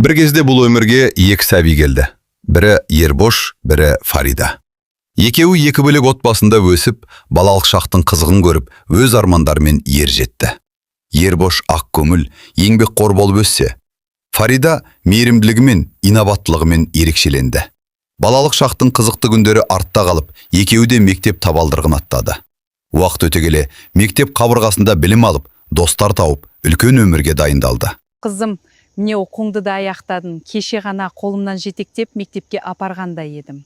Bir кезде бұл өмірге екі сәби келді. Бірі Ербош, бірі Фарида. Екеуі екі бөлек отбасында өсіп, балалық шақтың қызығын көріп, өз армандарымен ер жетті. Ербош ақ көңіл, еңбекқор болып өссе, Фарида мейірімділігімен, инабаттылығымен ерекшеленді. Балалық шақтың қызықты күндері артта қалып, екеуі де мектеп табалдырығын аттады. Уақыт өте келе, мектеп қабырғасында білім алып, достар тауып, үлкен өмірге дайындалды. Қызым, міне оқуыңды да аяқтадың. Кеше ғана қолымнан жетектеп мектепке апарғандай едім.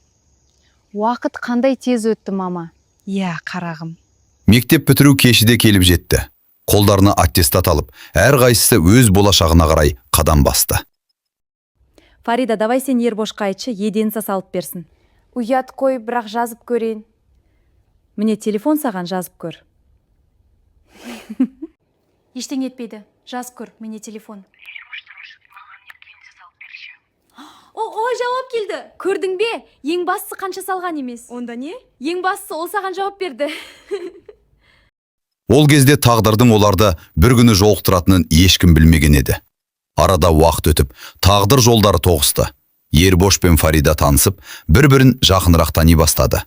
Уақыт қандай тез өтті, мама? Иә, қарағым. Мектеп бітіру кеші де келіп жетті. Қолдарына аттестат алып, әрқайсысы өз болашағына қарай қадам басты. Фарида, давай сен Ербошқа айтшы, еденса салып берсін. Ұят қой, бірақ жазып көрейін. Міне телефон саған, жазып көр. Ештеңе етпейді. Жаз көр, міне телефон. Ой, жауап келді. Көрдің бе? Ең бастысы қанша салған емес. Онда не? Ең бастысы ол саған жауап берді. Ол кезде тағдырдың оларды бір күні жолықтыратынын ешкім білмеген еді. Арада уақыт өтіп, тағдыр жолдары тоғысты. Ербош пен Фарида танысып, бір-бірін жақынырақ тани бастады.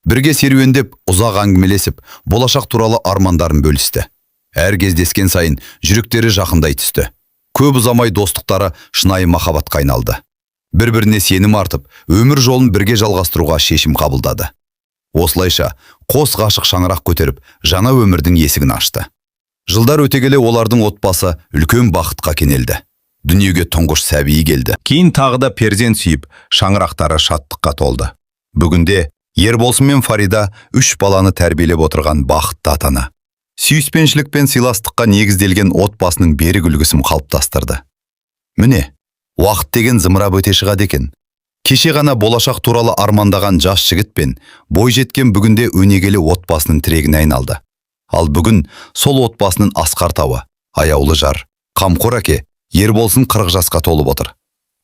Бірге серуендеп, ұзақ әңгімелесіп, болашақ туралы армандарын бөлісті. Әр кездескен сайын жүректері жақындай түсті. Көп ұзамай достықтары шынайы махаббатқа айналды. Бір-біріне сенім артып, өмір жолын бірге жалғастыруға шешім қабылдады. Осылайша, қос ғашық шаңырақ көтеріп, жаңа өмірдің есігін ашты. Жылдар өте келе олардың отбасы үлкен бақытқа кенелді. Дүниеге тұңғыш сәби келді. Кейін тағы да перзент сүйіп, шаңырақтары шаттыққа толды. Бүгінде Ерболсын мен Фарида 3 баланы тәрбиелеп отырған бақытты ата-ана. Сүйіспеншілік пен сыйластыққа негізделген отбасының берік үлгісін қалыптастырды. Міне, уақыт деген зымырап өте шығады екен. Кеше ғана болашақ туралы армандаған жас жігіт пен бойжеткен бүгінде өнегелі отбасының тірегіне айналды. Ал бүгін сол отбасының асқар тауы, аяулы жар, қамқор әке Ерболсын 40 жасқа толып отыр.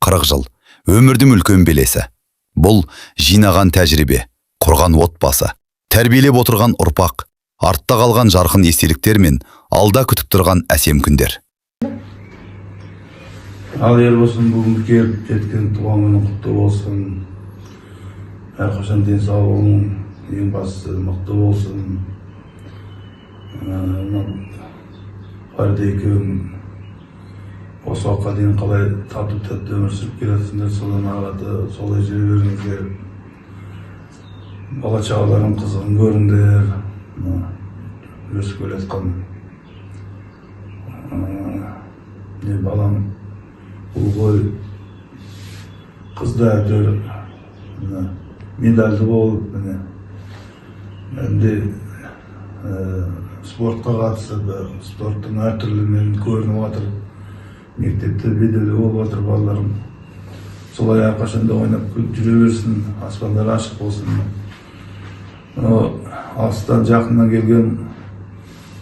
40 жыл, өмірдің үлкен белесі. Бұл жинаған тәжірибе, құрған отбасы, тәрбиелеп отырған ұрпақ, артта қалған жарқын естеліктер мен алда күтіп тұрған әсем күндер. Ал Ерболсын бүгін келіп жеткен туған күні құтты болсын. Әрқашан денсаулығың ең бастысы мықты болсын. Фарида екеуің осы уақытқа дейін қалай тату тәтті өмір сүріп келатсыңдар, содан ағаты солай жүре беріңіздер. Бала шағаларың қызығын көріңдер. Өсіп келе жатқан балам ұл ғой, қыз да әйтеуір медальды болып, енді спортқа қатысып, спорттың әртүрлімен көрініп жатыр. Мектепте беделді болып жатыр балаларым. Солай әрқашанда ойнап күліп жүре берсін, аспандар ашық болсын. Алыстан жақыннан келген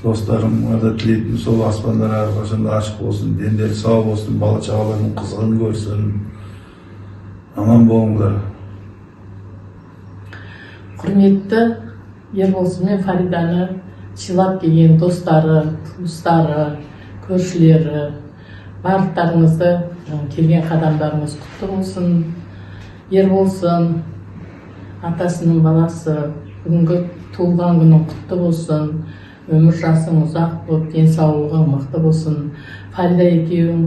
достарымға да тілейтін сол аспандар әрқашанда ашық болсын, дендері сау болсын, бала шағалардың қызығын көрсін. Аман болыңдар. Құрметті Ерболсын мен Фариданы сыйлап келген достары, туыстары, көршілері, барлықтарыңызды келген қадамдарыңыз құтты болсын. Ерболсын, атасының баласы, бүгінгі туылған күнің құтты болсын. Өмір жасың ұзақ болып, денсаулығың мықты болсын. Фарида екеуің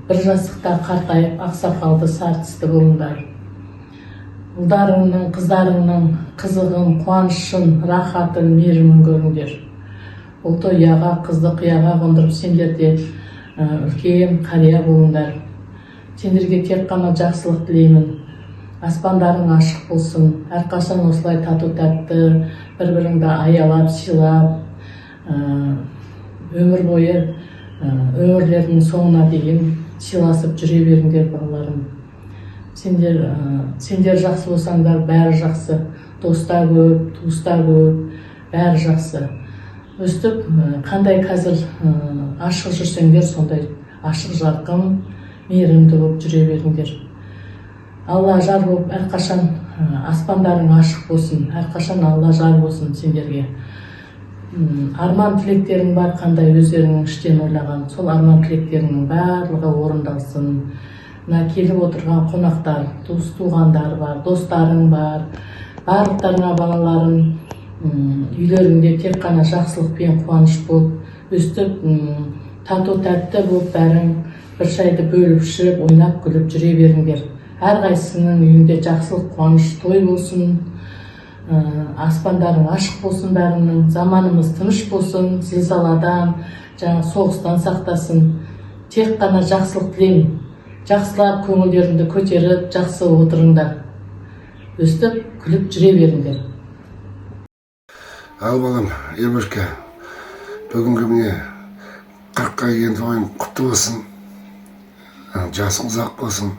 бір жастықта қартайып, ақсақалды сартысты болыңдар. Ұлдарыңның, қыздарыңның қызығын, қуанышын, рахатын, мейірімін көріңдер. Ұлты ұяға, қызды қияға қондырып, сендер де үлкен қария болыңдар. Сендерге тек қана жақсылық тілеймін. Аспандарың ашық болсын. Әрқашан осылай тату тәтті, бір-біріңді аялап, сыйлап, өмір бойы өмірлерінің соңына дейін сыйласып жүре беріңдер, балаларым. Сендер жақсы болсаңдар, бәрі жақсы. Достар көп, туыстар көп, бәрі жақсы. Өстіп, қандай қазір ашық жүрсеңдер, сондай ашық, жарқын, мейірімді болып жүре беріңдер. Алла жар болып, әрқашан аспандарың ашық болсын, әрқашан Алла жар болсын сендерге. арман тілектерің бар, қандай өздеріңнің іштен ойлаған сол арман тілектеріңнің барлығы орындалсын. Мына келіп отырған қонақтар, туыс-туғандар бар, достарың бар, барлықтарыңа балаларым үйлеріңде тек қана жақсылық пен қуаныш болып, өстіп тату тәтті болып бәрің бір шайды бөліп ішіп, ойнап күліп жүре беріңдер. Әрқайсысының үйінде жақсылық, қуаныш, той болсын. Аспандарың ашық болсын бәріңнің, заманымыз тыныш болсын, зілзаладан, жаңа соғыстан сақтасын. Тек қана жақсылық тілеймін. Жақсылап көңілдеріңді көтеріп, жақсы отырыңдар. Өстіп, күліп жүре беріңдер. Ал балам, Ербошка, бүгінгі міне 40-қа келген тойың құтты болсын. Жасың ұзақ болсын.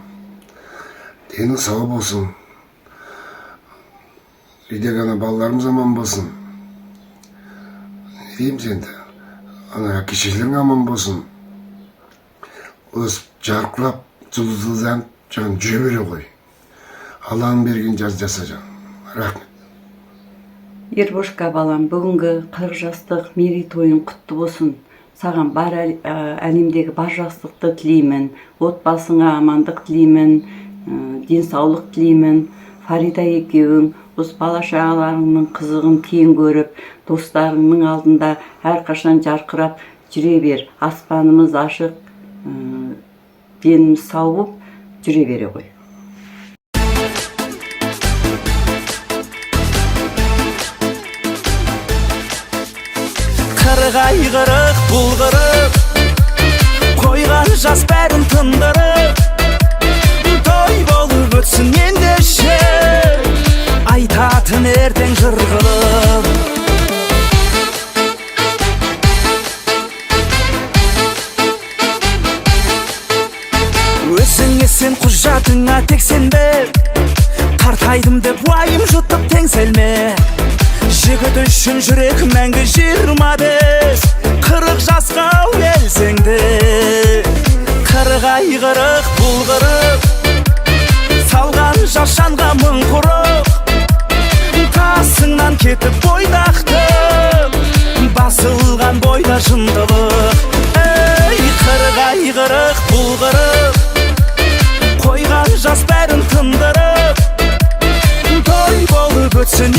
Денің сау болсын. Үйдегі ана балаларымыз аман болсын. Не дейміз енді? Ана әке-шешелерің аман болсын. Өсіп, жарқырап, жұлдыздан жаңа жүре бере ғой. Алланың берген жаса жан. Рахмет. Ербошка балам, бүгінгі 40 жастық мерейтойың құтты болсын. Саған бар әлемдегі бар жақсылықты тілеймін. Отбасыңа амандық тілеймін, денсаулық тілеймін. Фарида екеуің осы бала-шағаларыңның қызығын тең көріп, достарыңның алдында әрқашан жарқырап жүре бер. Аспанымыз ашық, деніміз сау болып жүре бере ғой. Қырғай қырық бұлғырып, қойған жас бәрін тындырып, той болып өтсін ендеше, айтатын ертең жыр қылып. Өзіңе сен құжатыңа тексенбе, қартайдым деп уайым жұтып теңселме. Жігіт үшін жүрек мәңгі 25, 40 жасқа келсең де. Қырғай қырық бұлғырып, салған жас жанға мың құрық, қасыңнан кетіп бойдақтым, басылған бойда жындылық. Ей, қырғай қырық бұлғырып, қойған жас бәрін тындырып, той болып өтсін